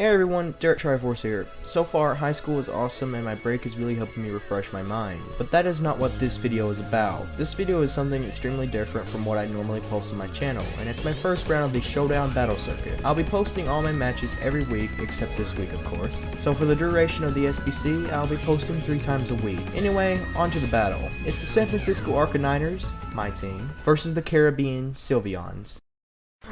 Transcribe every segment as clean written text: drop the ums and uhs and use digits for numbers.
Hey everyone, Derek Triforce here. So far, high school is awesome and my break is really helping me refresh my mind. But that is not what this video is about. This video is something extremely different from what I normally post on my channel, and it's my first round of the Showdown Battle Circuit. I'll be posting all my matches every week, except this week of course. So for the duration of the SBC, I'll be posting 3 times a week. Anyway, on to the battle. It's the San Francisco Arcaniners, my team, versus the Caribbean Sylveons.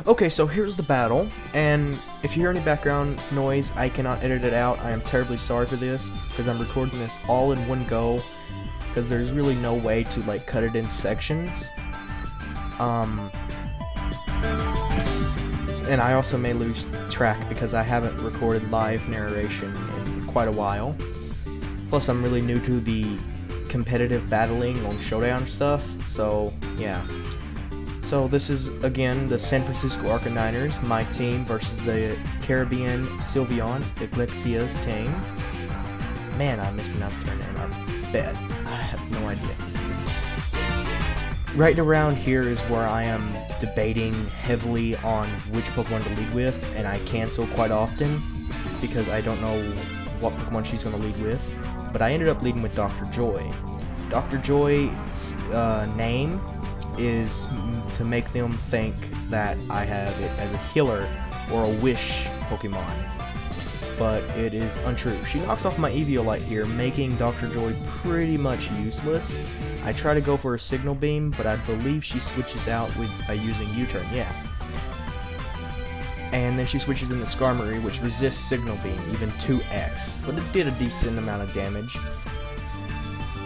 Okay, so here's the battle, and if you hear any background noise, I cannot edit it out. I am terribly sorry for this, because I'm recording this all in one go, because there's really no way to, like, cut it in sections. And I also may lose track, because I haven't recorded live narration in quite a while. Plus, I'm really new to the competitive battling on Showdown stuff, so, yeah. So this is, again, the San Francisco Arcaniners, my team, versus the Caribbean Sylveons, Alexia's team. Man, I mispronounced her name. I bet. I have no idea. Right around here is where I am debating heavily on which Pokemon to lead with, and I cancel quite often because I don't know what Pokemon she's going to lead with. But I ended up leading with Dr. Joy. Dr. Joy's name is to make them think that I have it as a healer or a wish Pokemon, but it is untrue. She knocks off my Eviolite here, making Dr. Joy pretty much useless. I try to go for a Signal Beam, but I believe she switches out by using U-turn, yeah. And then she switches into Skarmory, which resists Signal Beam, even 2x, but it did a decent amount of damage.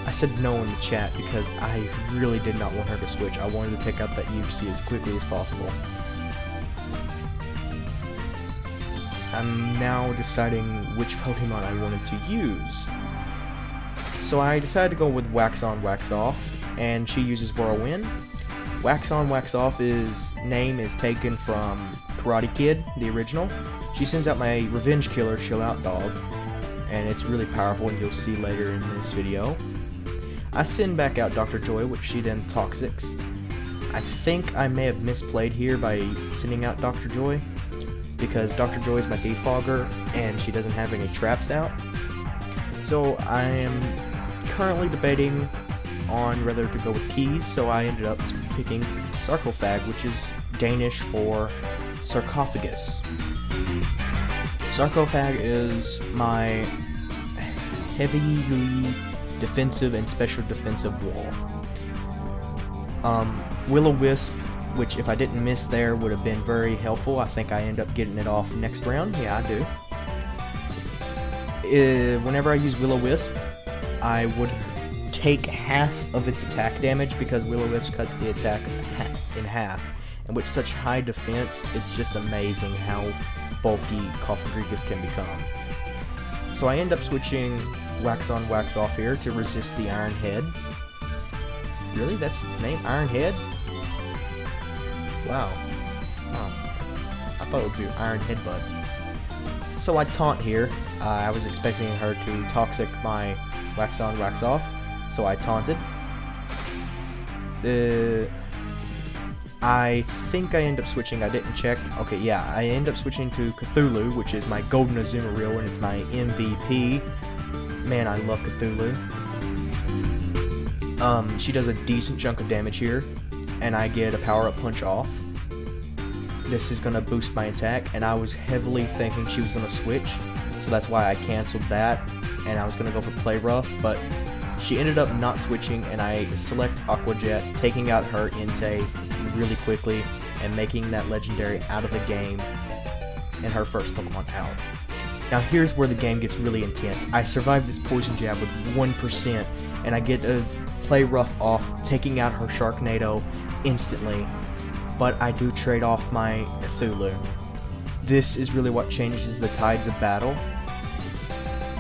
I said no in the chat because I really did not want her to switch. I wanted to take out that UC as quickly as possible. I'm now deciding which Pokemon I wanted to use. So I decided to go with Wax On, Wax Off, and she uses Whirlwind. Wax On, Wax Off name is taken from Karate Kid, the original. She sends out my Revenge Killer, Chill Out Dog, and it's really powerful, and you'll see later in this video. I send back out Dr. Joy, which she then Toxics. I think I may have misplayed here by sending out Dr. Joy, because Dr. Joy is my defogger, and she doesn't have any traps out. So I am currently debating on whether to go with Keys, so I ended up picking Sarcophag, which is Danish for sarcophagus. Sarcophag is my heavily defensive and special defensive wall. Will-O-Wisp, which if I didn't miss there would have been very helpful. I think I end up getting it off next round. Yeah, I do. Whenever I use Will-O-Wisp, I would take half of its attack damage because Will-O-Wisp cuts the attack in half. And with such high defense, it's just amazing how bulky Cofagrigus can become. So I end up switching Wax On, Wax Off here to resist the Iron Head. Really? That's the name? Iron Head? Wow. Oh. I thought it would be Iron Headbutt. So I taunt here. I was expecting her to Toxic my Wax On, Wax Off. So I taunted. I think I end up switching. I didn't check. Okay, yeah. I end up switching to Cthulhu, which is my Golden Azumarill, and it's my MVP. Man, I love Cthulhu. She does a decent chunk of damage here, and I get a power-up punch off. This is going to boost my attack, and I was heavily thinking she was going to switch, so that's why I canceled that, and I was going to go for Play Rough, but she ended up not switching, and I select Aqua Jet, taking out her Entei really quickly, and making that legendary out of the game, and her first Pokemon out. Now here's where the game gets really intense. I survived this Poison Jab with 1%, and I get a Play Rough off, taking out her Sharknado instantly, but I do trade off my Cthulhu. This is really what changes the tides of battle,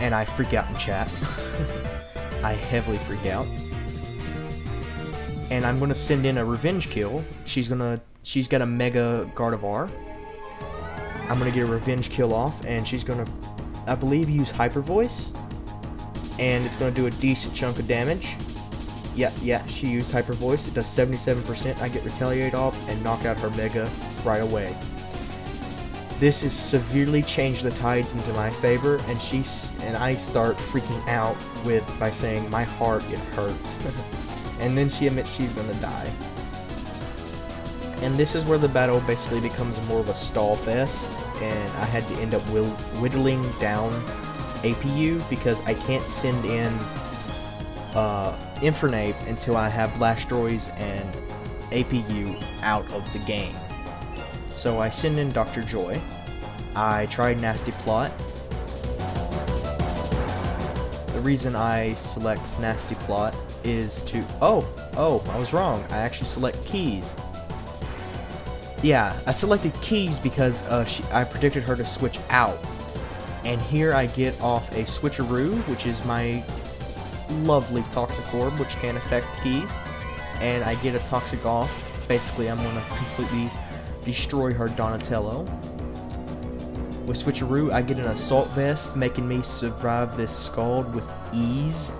and I freak out in chat. I heavily freak out. And I'm gonna send in a Revenge Kill. She's got a Mega Gardevoir. I'm gonna get a Revenge Kill off, and she's gonna, I believe, use Hyper Voice, and it's gonna do a decent chunk of damage. Yeah, she used Hyper Voice. It does 77%. I get Retaliate off and knock out her Mega right away. this has severely changed the tides into my favor, and I start freaking out by saying, my heart, it hurts. And then she admits she's gonna die. And this is where the battle basically becomes more of a stall fest, and I had to end up whittling down APU because I can't send in Infernape until I have Blastoise and APU out of the game. So I send in Dr. Joy. I tried Nasty Plot. The reason I select Nasty Plot is to... Oh, I was wrong. I actually select Keys. Yeah, I selected Keys because I predicted her to switch out. And here I get off a Switcheroo, which is my lovely Toxic Orb, which can affect Keys. And I get a Toxic off. Basically, I'm going to completely destroy her Donatello. With Switcheroo, I get an Assault Vest, making me survive this Scald with ease.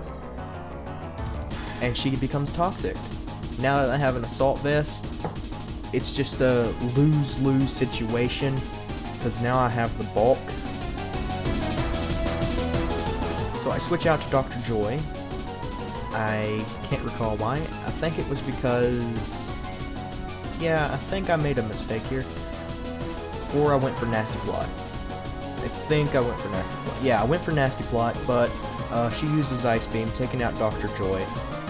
And she becomes Toxic. Now that I have an Assault Vest, it's just a lose-lose situation, because now I have the bulk. So I switch out to Dr. Joy. I can't recall why. I think it was because... Yeah, I think I made a mistake here. Or I went for Nasty Plot. I think I went for Nasty Plot. Yeah, I went for Nasty Plot, but she uses Ice Beam, taking out Dr. Joy.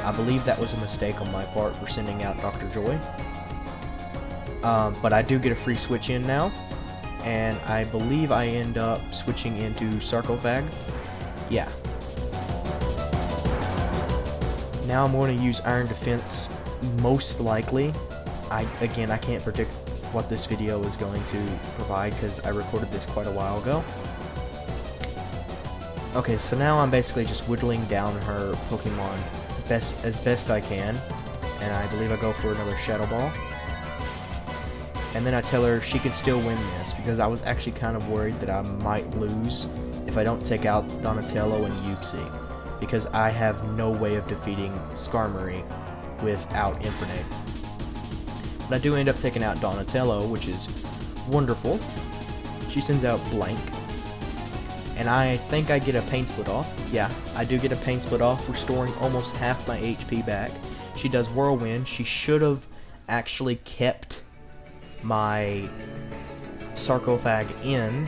I believe that was a mistake on my part for sending out Dr. Joy. But I do get a free switch in now. And I believe I end up switching into Sarcophag. Yeah. Now I'm going to use Iron Defense, most likely. Again, I can't predict what this video is going to provide because I recorded this quite a while ago. Okay, so now I'm basically just whittling down her Pokemon as best I can. And I believe I go for another Shadow Ball. And then I tell her she can still win this, because I was actually kind of worried that I might lose if I don't take out Donatello and Uxie, because I have no way of defeating Skarmory without Infernape. But I do end up taking out Donatello, which is wonderful. She sends out Blank. And I think I get a Pain Split off. Yeah, I do get a Pain Split off, restoring almost half my HP back. She does Whirlwind. She should have actually kept my Sarcophag in,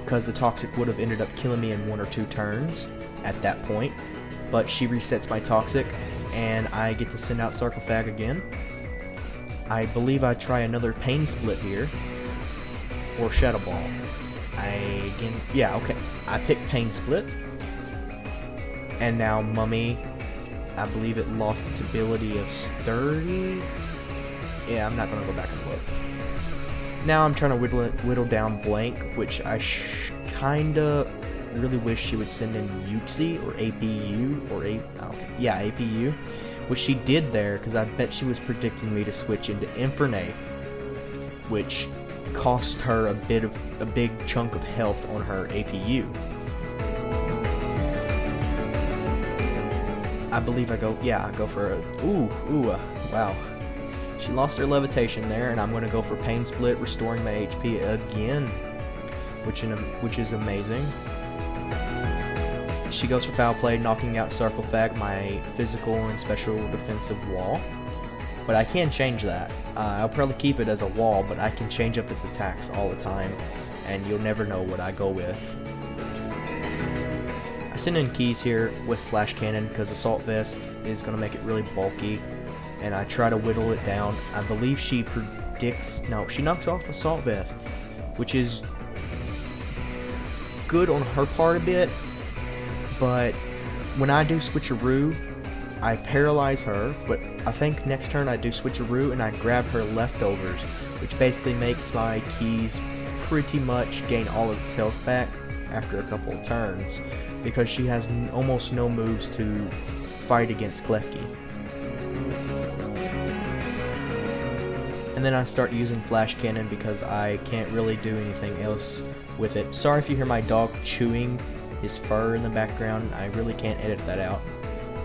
because the Toxic would have ended up killing me in 1 or 2 turns at that point. But she resets my Toxic, and I get to send out Sarcophag again. I believe I try another Pain Split here, or Shadow Ball. I pick Pain Split, and now Mummy, I believe it lost its ability of Sturdy. Yeah, I'm not going to go back and look. Now I'm trying to whittle down Blank, which I kinda really wish she would send in Uxie or APU or APU, which she did there, because I bet she was predicting me to switch into Infernape, which cost her a big chunk of health on her APU. I believe I go for a wow. She lost her Levitation there, and I'm going to go for Pain Split, restoring my HP again, which is amazing. She goes for Foul Play, knocking out Sarcophag, my physical and special defensive wall. But I can change that. I'll probably keep it as a wall, but I can change up its attacks all the time, and you'll never know what I go with. I send in Keys here with Flash Cannon, because Assault Vest is going to make it really bulky, and I try to whittle it down. I believe she she knocks off Assault Vest, which is good on her part a bit, but when I do Switcheroo, I paralyze her, but I think next turn I do Switcheroo and I grab her leftovers, which basically makes my Keys pretty much gain all of its health back after a couple of turns, because she has almost no moves to fight against Klefki. And then I start using Flash Cannon because I can't really do anything else with it. Sorry if you hear my dog chewing his fur in the background. I really can't edit that out.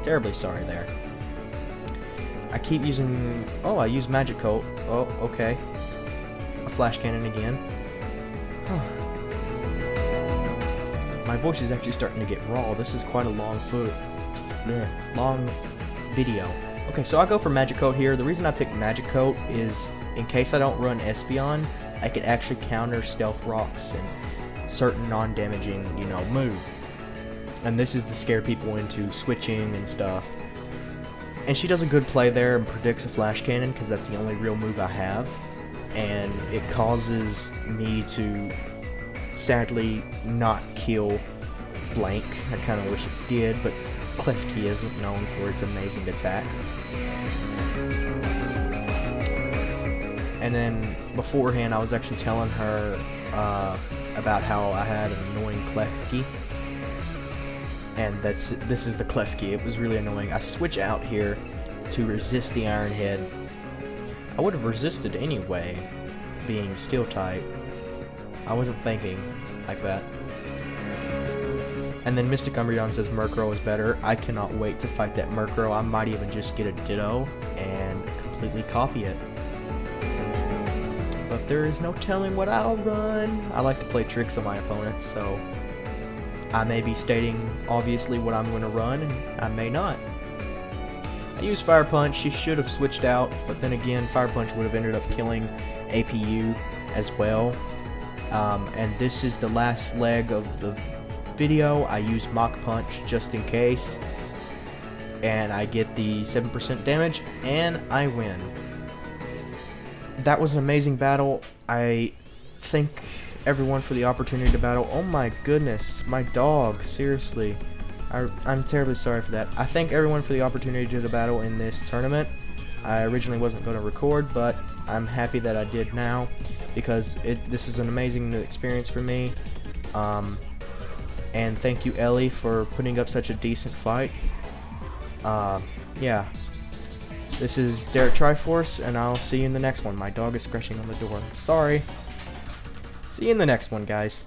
Terribly sorry there. I keep using... I use Magic Coat. Oh, okay. A Flash Cannon again. My voice is actually starting to get raw. This is quite a long long video. Okay, so I'll go for Magic Coat here. The reason I picked Magic Coat is in case I don't run Espeon, I could actually counter Stealth Rocks and certain non-damaging, you know, moves. And this is to scare people into switching and stuff. And she does a good play there and predicts a Flash Cannon because that's the only real move I have. And it causes me to sadly not kill Blank. I kind of wish it did, but Klefki isn't known for its amazing attack. And then beforehand I was actually telling her about how I had an annoying Klefki. And this is the Klefki. It was really annoying. I switch out here to resist the Iron Head. I would have resisted anyway, being Steel type. I wasn't thinking like that. And then Mystic Umbreon says Murkrow is better. I cannot wait to fight that Murkrow. I might even just get a Ditto and completely copy it. But there is no telling what I'll run. I like to play tricks on my opponents, so I may be stating obviously what I'm going to run, and I may not. I use Fire Punch. She should have switched out, but then again, Fire Punch would have ended up killing APU as well. And this is the last leg of the video. I use Mach Punch just in case, and I get the 7% damage, and I win. That was an amazing battle. I thank everyone for the opportunity to battle. Oh my goodness, my dog, seriously. I'm terribly sorry for that. I thank everyone for the opportunity to battle in this tournament. I originally wasn't going to record, but I'm happy that I did now, because this is an amazing new experience for me. And thank you, Ellie, for putting up such a decent fight. Yeah. This is Derek Triforce, and I'll see you in the next one. My dog is scratching on the door. Sorry. See you in the next one, guys.